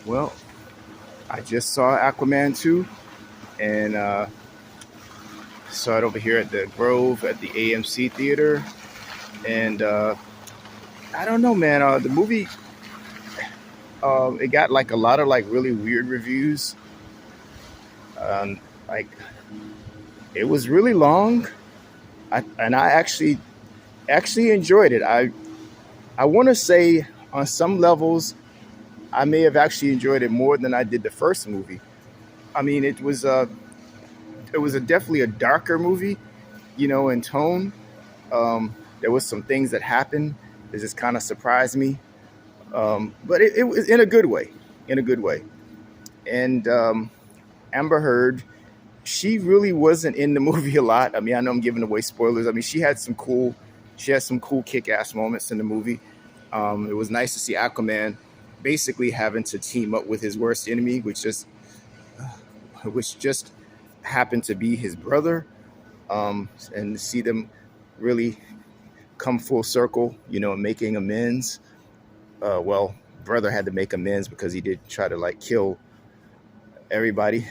Well, I just saw Aquaman 2 and saw it over here at the Grove at the AMC theater. And I don't know, man. The movie, it got like a lot of like really weird reviews. Like it was really long, and I actually enjoyed it. I want to say on some levels I may have actually enjoyed it more than I did the first movie. I mean, it was definitely a darker movie, in tone. There was some things that happened that just kind of surprised me, but it was in a good way, in a good way. And Amber Heard, she really wasn't in the movie a lot. I mean, I know I'm giving away spoilers. I mean, she had some cool kick-ass moments in the movie. It was nice to see Aquaman basically having to team up with his worst enemy, which just happened to be his brother, and to see them really come full circle, making amends. Well, brother had to make amends because he did try to like kill everybody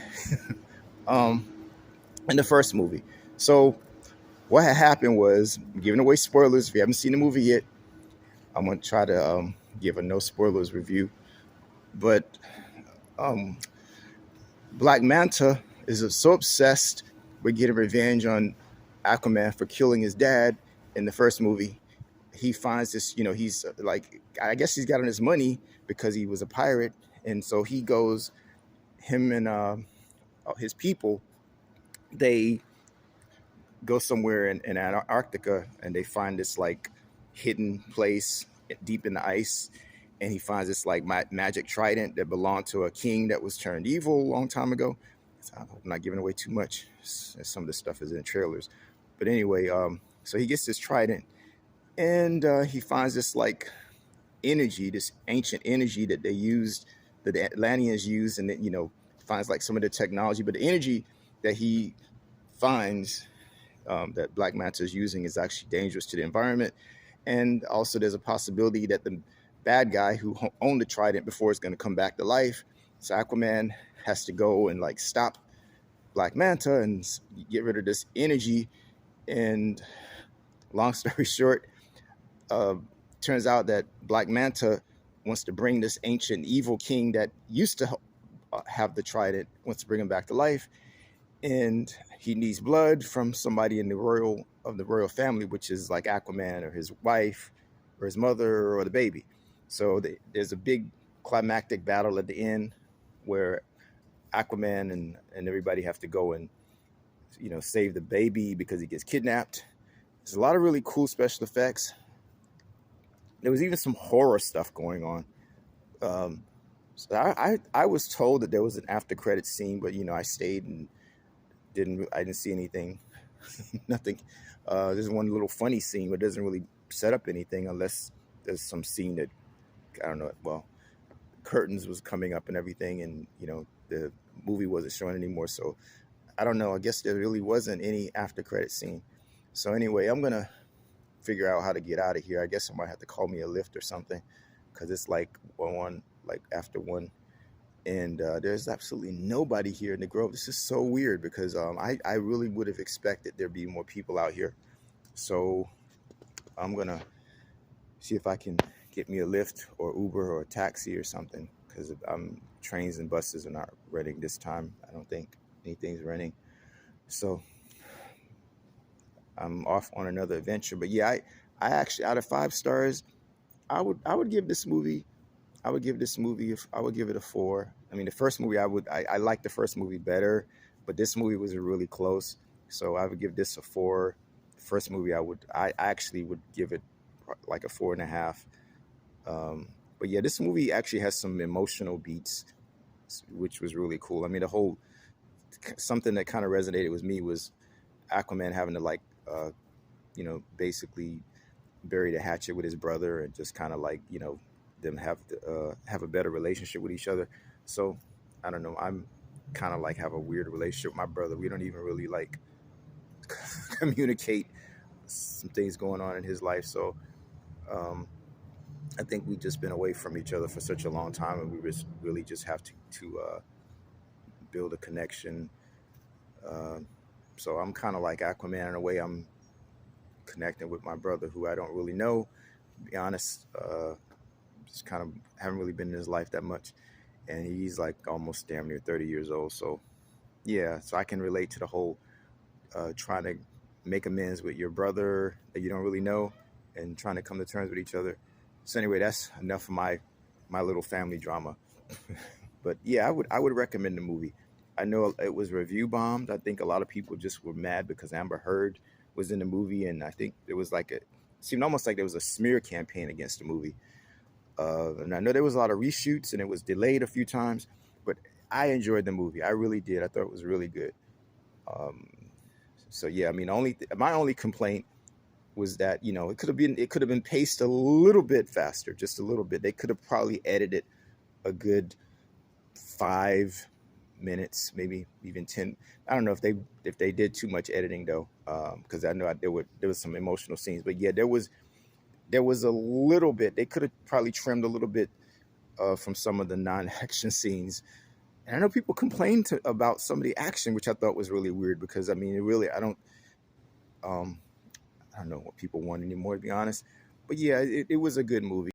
um, in the first movie. So what had happened was, I'm giving away spoilers. If you haven't seen the movie yet, I'm gonna try to give a no spoilers review. But um, Black Manta is so obsessed with getting revenge on Aquaman for killing his dad in the first movie. He finds this, he's like, I guess he's gotten his money because he was a pirate. And so he goes, him and his people, they go somewhere in Antarctica and they find this like hidden place deep in the ice. And he finds this like magic trident that belonged to a king that was turned evil a long time ago. So I'm not giving away too much. Some of the stuff is in trailers. But anyway, so he gets this trident and he finds this like energy, this ancient energy that they used, that the Atlanteans used, and finds like some of the technology. But the energy that he finds, that Black Manta is using, is actually dangerous to the environment. And also, there's a possibility that the bad guy who owned the trident before is going to come back to life. So Aquaman has to go and like stop Black Manta and get rid of this energy. And long story short, uh, turns out that Black Manta wants to bring this ancient evil king that used to have the trident, wants to bring him back to life, and he needs blood from somebody in the royal family, which is like Aquaman or his wife or his mother or the baby. So there's a big climactic battle at the end where Aquaman and everybody have to go and save the baby because he gets kidnapped. There's a lot of really cool special effects. There was even some horror stuff going on. So I was told that there was an after credit scene, but I stayed and I didn't see anything, nothing. There's one little funny scene, but it doesn't really set up anything unless there's some scene that I don't know. Well, curtains was coming up and everything, and the movie wasn't showing anymore. So I don't know. I guess there really wasn't any after credit scene. So anyway, I'm gonna figure out how to get out of here. I guess somebody have to call me a lift or something because it's like like after one, and there's absolutely nobody here in the Grove. This is so weird because I really would have expected there'd be more people out here. So I'm gonna see if I can get me a Lyft or Uber or a taxi or something because trains and buses are not running this time. I don't think anything's running. So I'm off on another adventure. But yeah, I actually, out of 5 stars, I would give this movie. I would give it a 4. I mean, the first movie I liked the first movie better, but this movie was really close. So I would give this a 4. The first movie I actually would give it like a 4.5. But yeah, this movie actually has some emotional beats, which was really cool. I mean, the whole something that kind of resonated with me was Aquaman having to like, basically bury the hatchet with his brother and just kind of like, them have a better relationship with each other. So I don't know. I'm kind of like have a weird relationship with my brother. We don't even really like communicate some things going on in his life. So, um, I think we just been away from each other for such a long time, and we just really just have to build a connection. Uh, so I'm kind of like Aquaman in a way. I'm connecting with my brother, who I don't really know. To be honest, just kind of haven't really been in his life that much, and he's like almost damn near 30 years old. So yeah, so I can relate to the whole trying to make amends with your brother that you don't really know, and trying to come to terms with each other. So anyway, that's enough of my little family drama. But yeah, I would recommend the movie. I know it was review bombed. I think a lot of people just were mad because Amber Heard was in the movie, and I think there was like it seemed almost like there was a smear campaign against the movie. And I know there was a lot of reshoots, and it was delayed a few times, but I enjoyed the movie. I really did. I thought it was really good. Um, so yeah, I mean, my only complaint was that it could have been paced a little bit faster, just a little bit. They could have probably edited a good 5 minutes, maybe even 10. I don't know if they did too much editing though, because I know there was some emotional scenes. But yeah, there was a little bit. They could have probably trimmed a little bit from some of the non-action scenes. And I know people complained about some of the action, which I thought was really weird because I mean, it really um, I don't know what people want anymore, to be honest. But yeah, it was a good movie.